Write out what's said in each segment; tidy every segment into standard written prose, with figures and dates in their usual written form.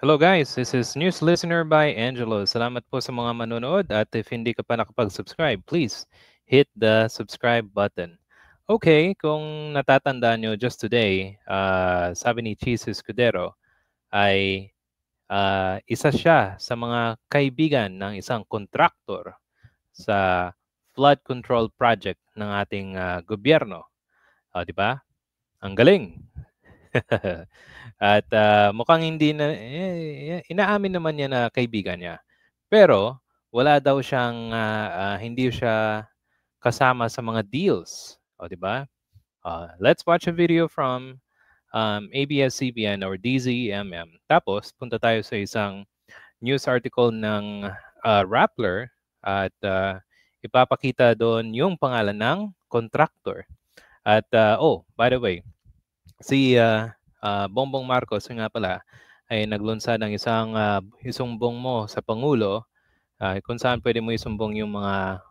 Hello guys, this is News Listener by Angelo. Salamat po sa mga manonood at if hindi ka pa nakapag-subscribe, please hit the subscribe button. Okay, kung natatandaan nyo just today, sabi ni Cheese Escudero ay isa siya sa mga kaibigan ng isang kontraktor sa flood control project ng ating gobyerno. Di ba? Ang galing. At mukhang hindi na inaamin naman niya na kaibigan niya. Pero wala daw siyang hindi siya kasama sa mga deals, o 'di ba? Let's watch a video from ABS-CBN or DZMM. Tapos punta tayo sa isang news article ng Rappler at ipapakita doon yung pangalan ng contractor. At oh, by the way, si Bongbong Marcos nga pala ay naglunsad ng isang isumbong mo sa Pangulo kung saan pwede mo isumbong yung mga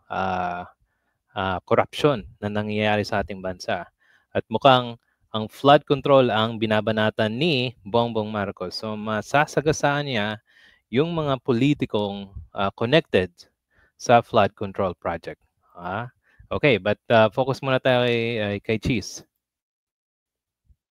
korupsyon na nangyayari sa ating bansa. At mukhang ang flood control ang binabanatan ni Bongbong Marcos. So masasagasaan niya yung mga politikong connected sa flood control project. Okay, but focus muna tayo kay Cheese.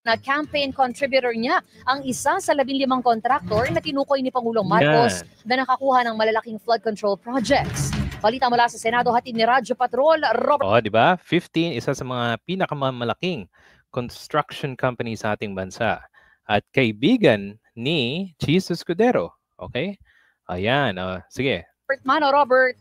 Na campaign contributor niya ang isa sa 15 kontraktor na tinukoy ni Pangulong Marcos na nakakuha ng malalaking flood control projects. Balita mula sa Senado, hatid ni Radyo Patrol, Robert. Oh, di ba? 15, isa sa mga pinakamalaking construction company sa ating bansa. At kaibigan ni Cheese Escudero. Okay? Ayan. Sige. Robert.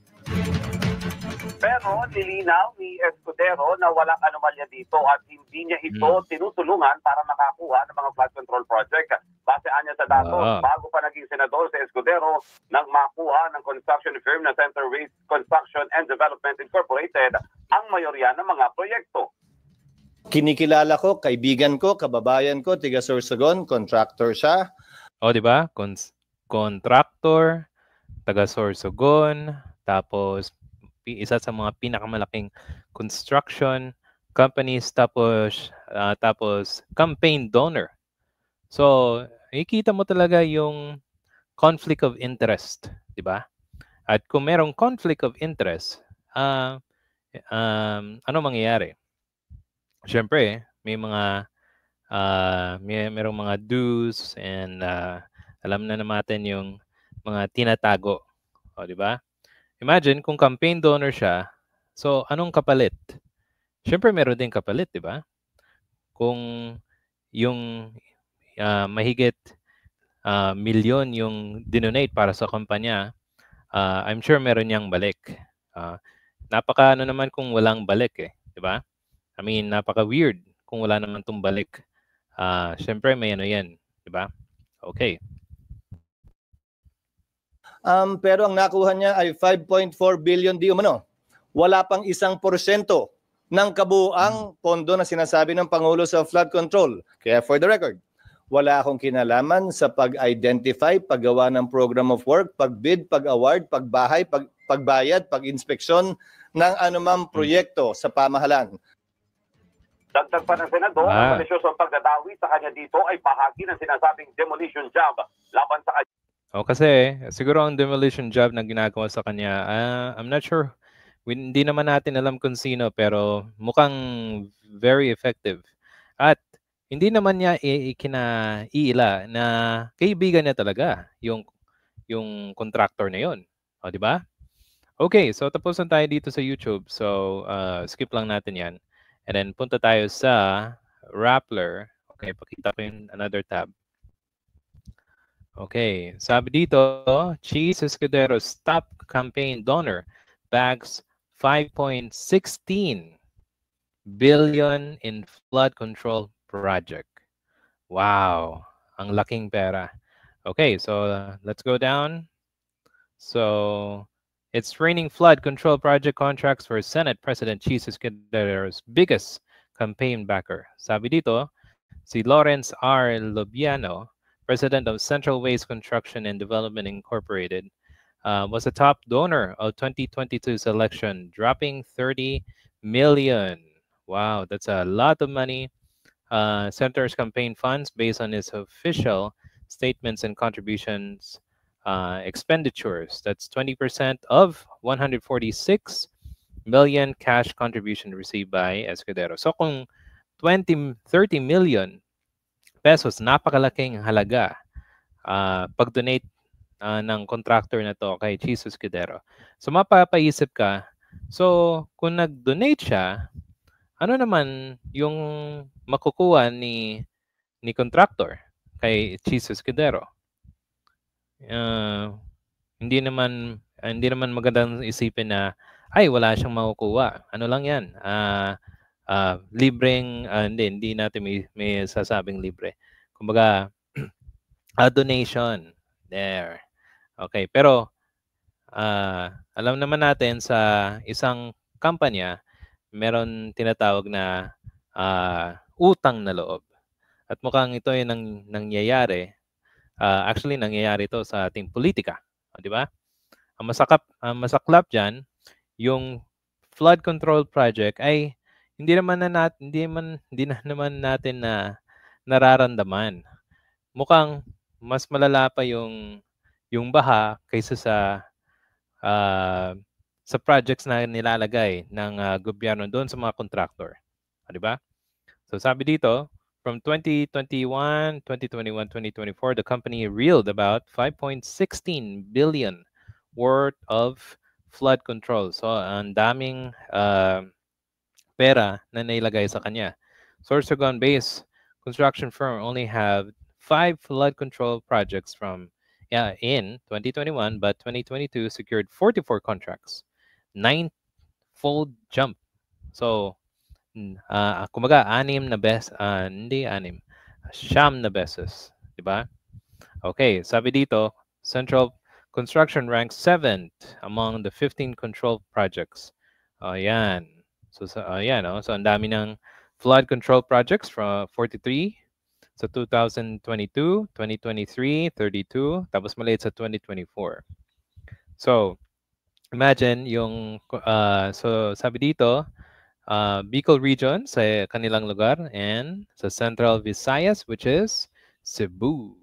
Pero nilinaw ni Escudero na walang anomalya dito at hindi niya ito tinutulungan para makakuha ng mga flood control project. Base niya sa datos, bago pa naging senador si Escudero nang makuha ng construction firm na Center Waste Construction and Development Incorporated ang mayorya ng mga proyekto. Kinikilala ko, kaibigan ko, kababayan ko, tiga Sorsogon, contractor siya. O, di ba? Contractor, taga Sorsogon, tapos isa sa mga pinakamalaking construction companies, tapos campaign donor. So, ikita mo talaga yung conflict of interest, di ba? At kung merong conflict of interest, ano mangyayari? Siyempre, merong mga do's and alam na natin yung mga tinatago. O, di ba? Imagine kung campaign donor siya, so anong kapalit? Siyempre meron din kapalit, di ba? Kung yung mahigit milyon yung dinonate para sa kampanya, I'm sure meron niyang balik. Napaka naman kung walang balik di ba? I mean, napaka weird kung wala naman tong balik. Siyempre may yan, di ba? Okay. Pero ang nakuha niya ay 5.4 billion di umano. Wala pang 1% ng kabuuang pondo na sinasabi ng Pangulo sa flood control. Kaya for the record, wala akong kinalaman sa pag-identify, paggawa ng program of work, pag-bid, pag-award, pagbahay, pagbayad, pag-inspeksyon ng anumang proyekto sa pamahalaan. Dagdag pa ng Senador, ang malisyosong pagdadawi sa kanya dito ay bahagi ng sinasabing demolition job laban sa kanya. Kasi siguro ang demolition job na ginagawa sa kanya, I'm not sure. Hindi naman natin alam kung sino pero mukhang very effective. At hindi naman niya iila na kaibigan niya talaga yung contractor na yon. O, di ba? Okay, so tapos na tayo dito sa YouTube. So, skip lang natin yan. And then punta tayo sa Rappler. Okay, pakita ko yung another tab. Okay, sabi dito, Cheese Escudero's top campaign donor bags 5.16 billion in flood control project. Wow, ang laking pera. Okay, so let's go down. So it's raining flood control project contracts for Senate President Cheese Escudero's biggest campaign backer. Sabi dito, si Lawrence R. Lubiano, President of Central Waste Construction and Development Incorporated, was a top donor of 2022's election, dropping 30 million. Wow, that's a lot of money. Senator's campaign funds based on his official statements and contributions expenditures. That's 20% of 146 million cash contribution received by Escudero. So kung 30 million pesos, napakalaking halaga pag-donate ng contractor na to kay Cheese Escudero. So mapapaisip ka, so kung nag-donate siya, ano naman yung makukuha ni contractor kay Cheese Escudero? Hindi naman magandang isipin na ay wala siyang makukuha. Ano lang 'yan? Libreng hindi natin may sasabing libre. Kumbaga donation there. Okay, pero alam naman natin sa isang kampanya meron tinatawag na utang na loob. At mukhang ito ay nangyayari. Actually, nangyayari ito sa ating politika. Di ba? Ang masaklap dyan, yung flood control project ay hindi na naman natin na nararamdaman. Mukhang mas malala pa yung baha kaysa sa projects na nilalagay ng gobyerno doon sa mga contractor. Di ba? So sabi dito, from 2021, 2024, the company reeled about 5.16 billion worth of flood control. So ang daming pera na nailagay sa kanya. Sorsogon-based construction firm only have 5 flood control projects in 2021, but 2022 secured 44 contracts. 9-fold jump. So kumaga, 6 na beses. Diba? Okay, sabi dito, Central Construction ranks 7th among the 15 control projects. Ayan. So, ayan, so ang dami ng flood control projects from 43 sa 2022, 2023, 32, tapos maliit sa 2024. So, imagine yung, so sabi dito, Bicol region sa kanilang lugar and sa Central Visayas, which is Cebu.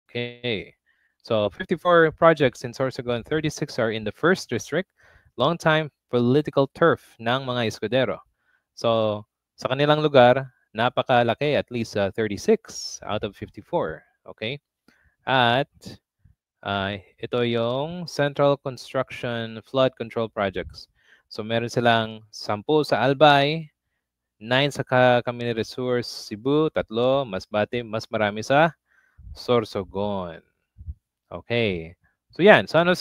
Okay. So 54 projects in Sorsogon, 36 are in the 1st district, long-time political turf ng mga Escudero. So sa kanilang lugar, napakalaki, at least 36 out of 54. Okay? At ito yung Central Construction Flood Control Projects. So meron silang 10 sa Albay, 9 sa Camino Resource Cebu, 3 Masbate, mas marami sa Sorsogon. Okay. So yan, so ano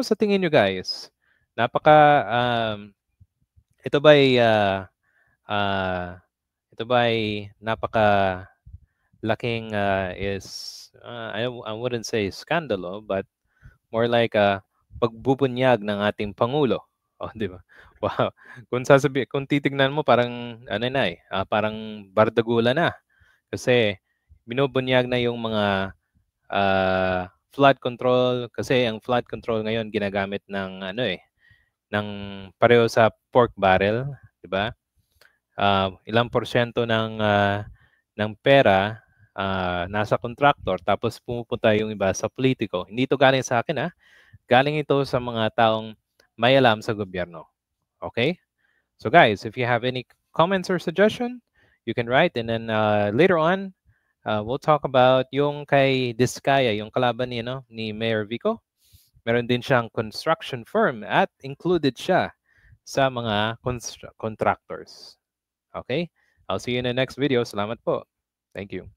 sa tingin nyo, guys? Ito ba'y napaka laking I wouldn't say scandalo, but more like pagbubunyag ng ating Pangulo. Di ba? Wow. Kung titignan mo, parang parang bardagula na. Kasi binubunyag na yung mga flood control, kasi ang flood control ngayon ginagamit ng ng pareho sa pork barrel, di ba? Ilang porsyento ng pera nasa contractor, tapos pumupunta yung iba sa politiko. Hindi ito galing sa akin, galing ito sa mga taong may alam sa gobyerno. Okay? So guys, if you have any comments or suggestion, you can write, and then later on, we'll talk about yung kay Diskaya, yung kalaban ni Mayor Vico. Meron din siyang construction firm at included siya sa mga contractors. Okay? I'll see you in the next video. Salamat po. Thank you.